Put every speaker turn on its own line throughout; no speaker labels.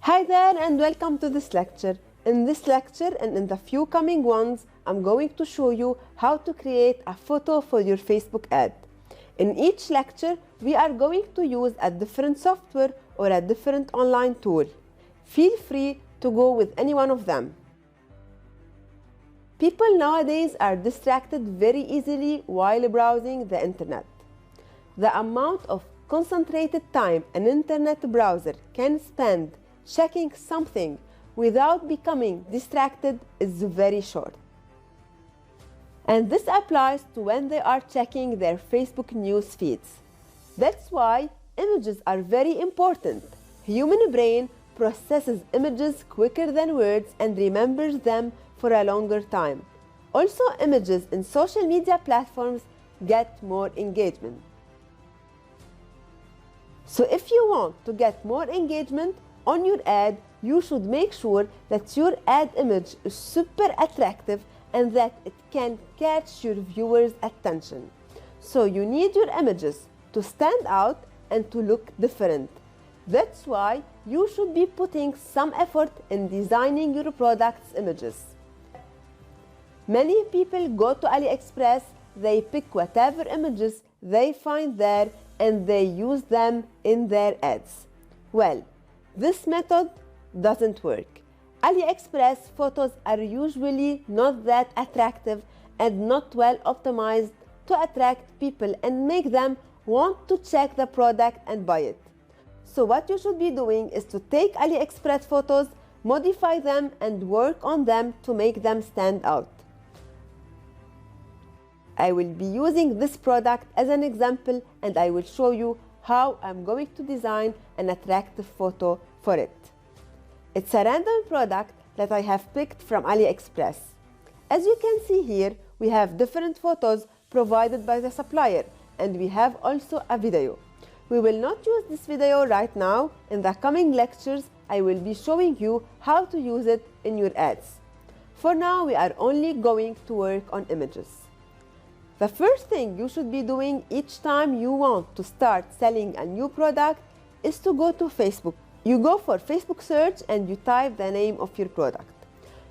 Hi there and welcome to this lecture. In this lecture and in the few coming ones, I'm going to show you how to create a photo for your Facebook ad. In each lecture, we are going to use a different software or a different online tool. Feel free to go with any one of them. People nowadays are distracted very easily while browsing the internet. The amount of concentrated time an internet browser can spend checking something without becoming distracted is very short. And this applies to when they are checking their Facebook news feeds. That's why images are very important. Human brain processes images quicker than words and remembers them for a longer time. Also, images in social media platforms get more engagement. So if you want to get more engagement on your ad, you should make sure that your ad image is super attractive and that it can catch your viewers' attention. So you need your images to stand out and to look different. That's why you should be putting some effort in designing your product's images. Many people go to AliExpress, they pick whatever images they find there and they use them in their ads. Well, this method doesn't work. AliExpress photos are usually not that attractive and not well optimized to attract people and make them want to check the product and buy it. So what you should be doing is to take AliExpress photos, modify them and work on them to make them stand out. I will be using this product as an example and I will show you how I'm going to design an attractive photo for it. It's a random product that I have picked from AliExpress. As you can see here, we have different photos provided by the supplier and we have also a video. We will not use this video right now. In the coming lectures, I will be showing you how to use it in your ads. For now, we are only going to work on images. The first thing you should be doing each time you want to start selling a new product is to go to Facebook. You go for Facebook search and you type the name of your product.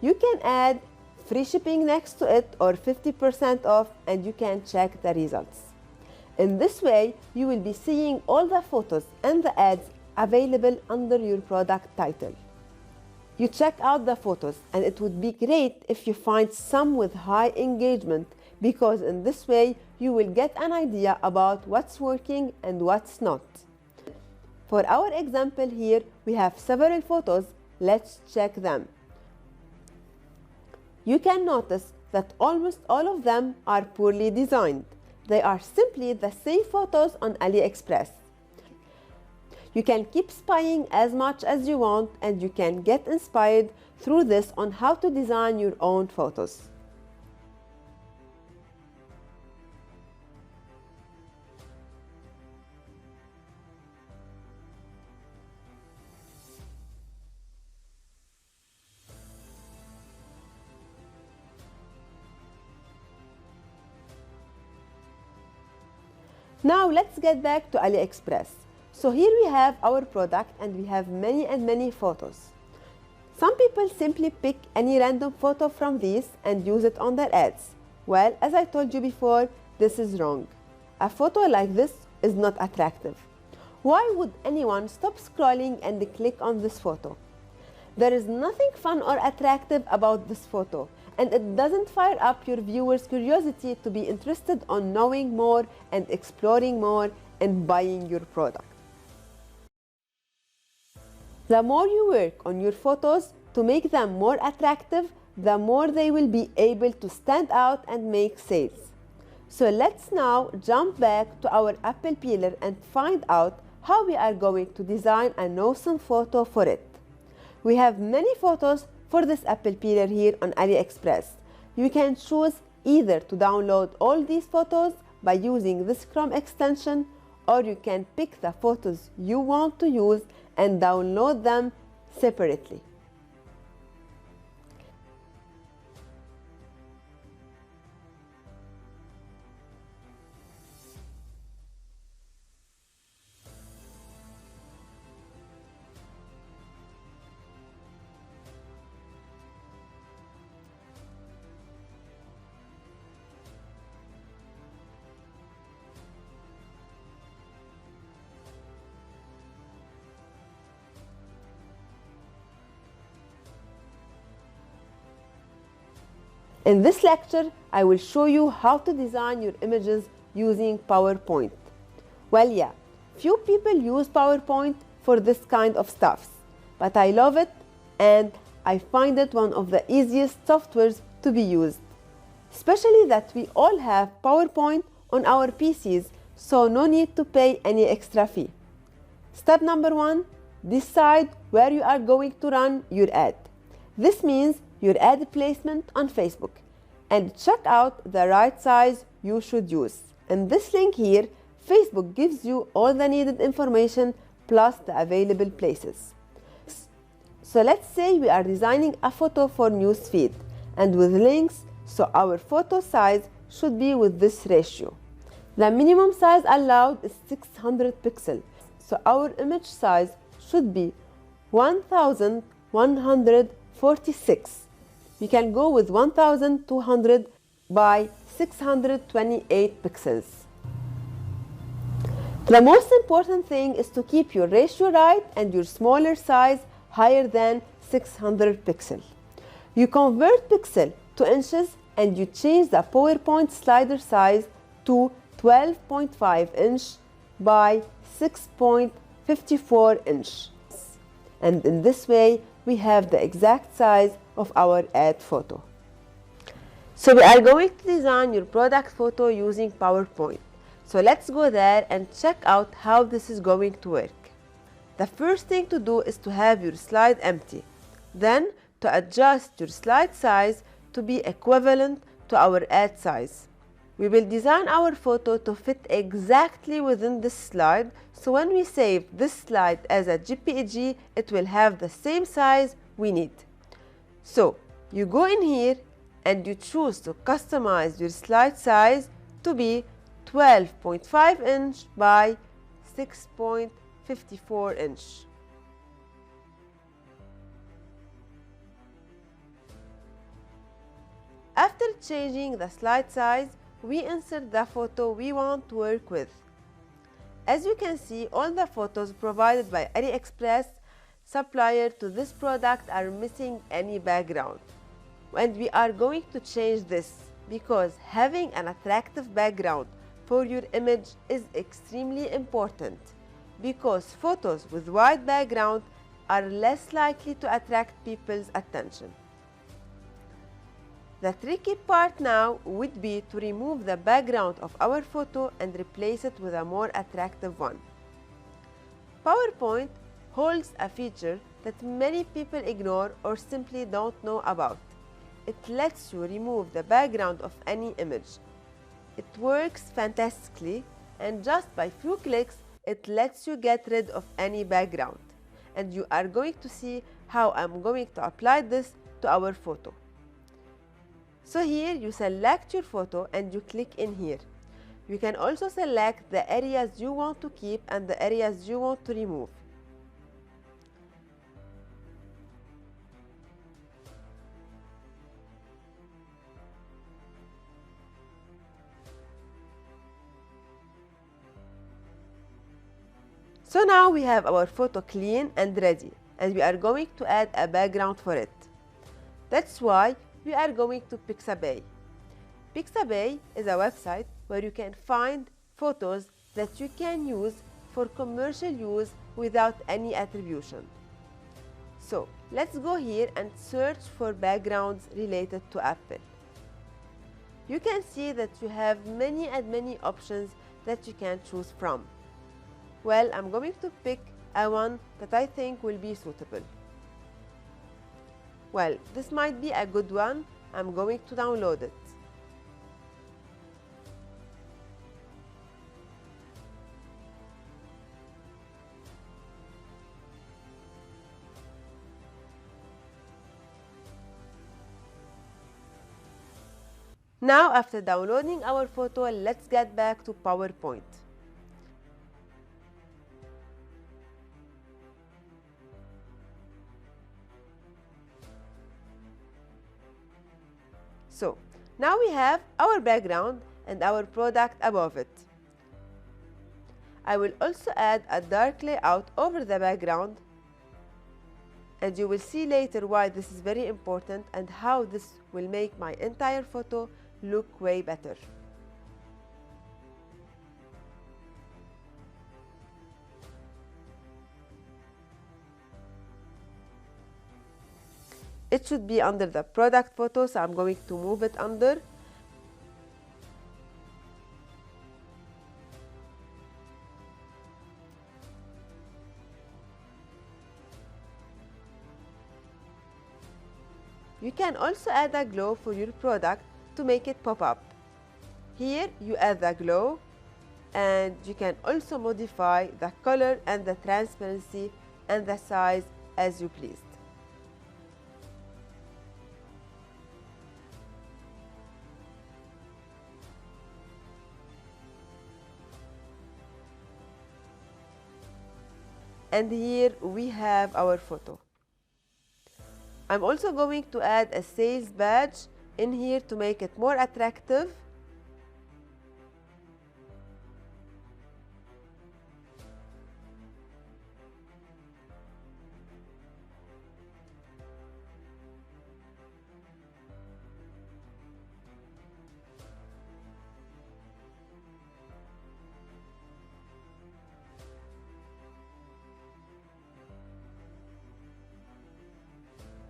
You can add free shipping next to it or 50% off and you can check the results. In this way, you will be seeing all the photos and the ads available under your product title. You check out the photos and it would be great if you find some with high engagement because in this way you will get an idea about what's working and what's not. For our example here, we have several photos. Let's check them. You can notice that almost all of them are poorly designed. They are simply the same photos on AliExpress. You can keep spying as much as you want and you can get inspired through this on how to design your own photos. Now let's get back to AliExpress. So here we have our product and we have many photos. Some people simply pick any random photo from these and use it on their ads. Well, as I told you before, this is wrong. A photo like this is not attractive. Why would anyone stop scrolling and click on this photo? There is nothing fun or attractive about this photo, and it doesn't fire up your viewers' curiosity to be interested on knowing more and exploring more and buying your product. The more you work on your photos to make them more attractive, the more they will be able to stand out and make sales. So let's now jump back to our apple peeler and find out how we are going to design an awesome photo for it. We have many photos for this apple peeler here on AliExpress. You can choose either to download all these photos by using this Chrome extension, or you can pick the photos you want to use and download them separately. In this lecture, I will show you how to design your images using PowerPoint. Well, yeah, few people use PowerPoint for this kind of stuff, but I love it and I find it one of the easiest softwares to be used. Especially that we all have PowerPoint on our PCs, so no need to pay any extra fee. Step number 1, decide where you are going to run your ad. This means your ad placement on Facebook, and check out the right size you should use. In this link here, Facebook gives you all the needed information plus the available places. So let's say we are designing a photo for newsfeed and with links, so our photo size should be with this ratio. The minimum size allowed is 600 pixels, so our image size should be 1146. We can go with 1200 by 628 pixels. The most important thing is to keep your ratio right and your smaller size higher than 600 pixels. You convert pixel to inches and you change the PowerPoint slider size to 12.5 inch by 6.54 inch. And in this way, we have the exact size of our ad photo. So we are going to design your product photo using PowerPoint. So let's go there and check out how this is going to work. The first thing to do is to have your slide empty. Then to adjust your slide size to be equivalent to our ad size. We will design our photo to fit exactly within this slide, so when we save this slide as a JPG, it will have the same size we need. So you go in here and you choose to customize your slide size to be 12.5 inch by 6.54 inch. After changing the slide size, we insert the photo we want to work with. As you can see, all the photos provided by AliExpress supplier to this product are missing any background. And we are going to change this because having an attractive background for your image is extremely important, because photos with white background are less likely to attract people's attention. The tricky part now would be to remove the background of our photo and replace it with a more attractive one. PowerPoint holds a feature that many people ignore or simply don't know about. It lets you remove the background of any image. It works fantastically, and just by few clicks, it lets you get rid of any background. And you are going to see how I'm going to apply this to our photo. So here you select your photo and you click in here. You can also select the areas you want to keep and the areas you want to remove. So now we have our photo clean and ready, and we are going to add a background for it. That's why we are going to Pixabay. Pixabay is a website where you can find photos that you can use for commercial use without any attribution. So let's go here and search for backgrounds related to Apple. You can see that you have many options that you can choose from. Well, I'm going to pick a one that I think will be suitable. Well, this might be a good one. I'm going to download it. Now, after downloading our photo, let's get back to PowerPoint. So now we have our background and our product above it. I will also add a dark layout over the background And you will see later why this is very important and how this will make my entire photo look way better. It should be under the product photo, so I'm going to move it under. You can also add a glow for your product to make it pop up. Here you add the glow, and you can also modify the color and the transparency and the size as you please. And here we have our photo. I'm also going to add a sales badge in here to make it more attractive.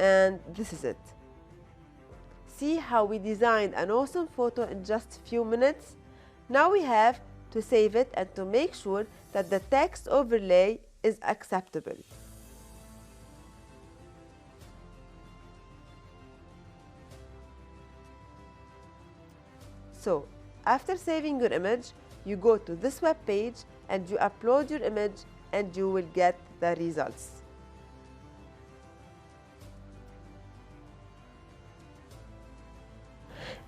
And this is it. See how we designed an awesome photo in just a few minutes? Now we have to save it and to make sure that the text overlay is acceptable. So, after saving your image, you go to this web page and you upload your image and you will get the results.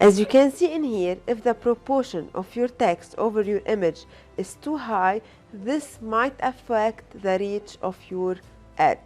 As you can see in here, if the proportion of your text over your image is too high, this might affect the reach of your ad.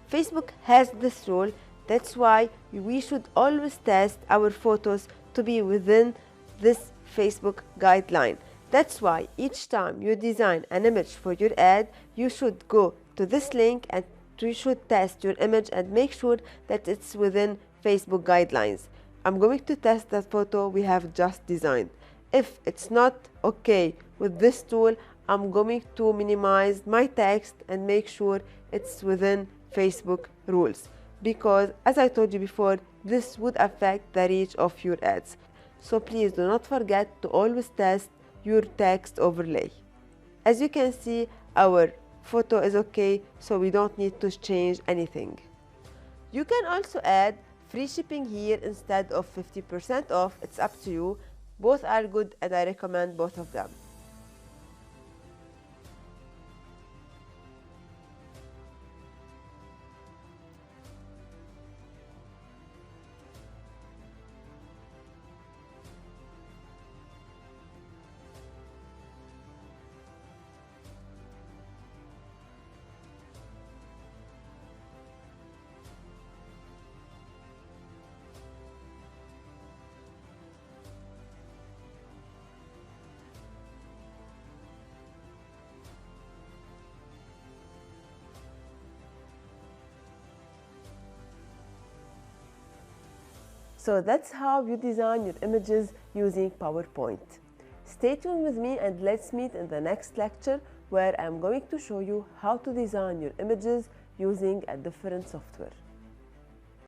Facebook has this rule, that's why we should always test our photos to be within this Facebook guideline. That's why each time you design an image for your ad, you should go to this link and you should test your image and make sure that it's within Facebook guidelines. I'm going to test that photo we have just designed. If it's not okay with this tool, I'm going to minimize my text and make sure it's within Facebook rules. Because as I told you before, this would affect the reach of your ads. So please do not forget to always test your text overlay. As you can see, our photo is okay, so we don't need to change anything. You can also add free shipping here instead of 50% off. It's up to you. Both are good and I recommend both of them. So that's how you design your images using PowerPoint. Stay tuned with me and let's meet in the next lecture where I'm going to show you how to design your images using a different software.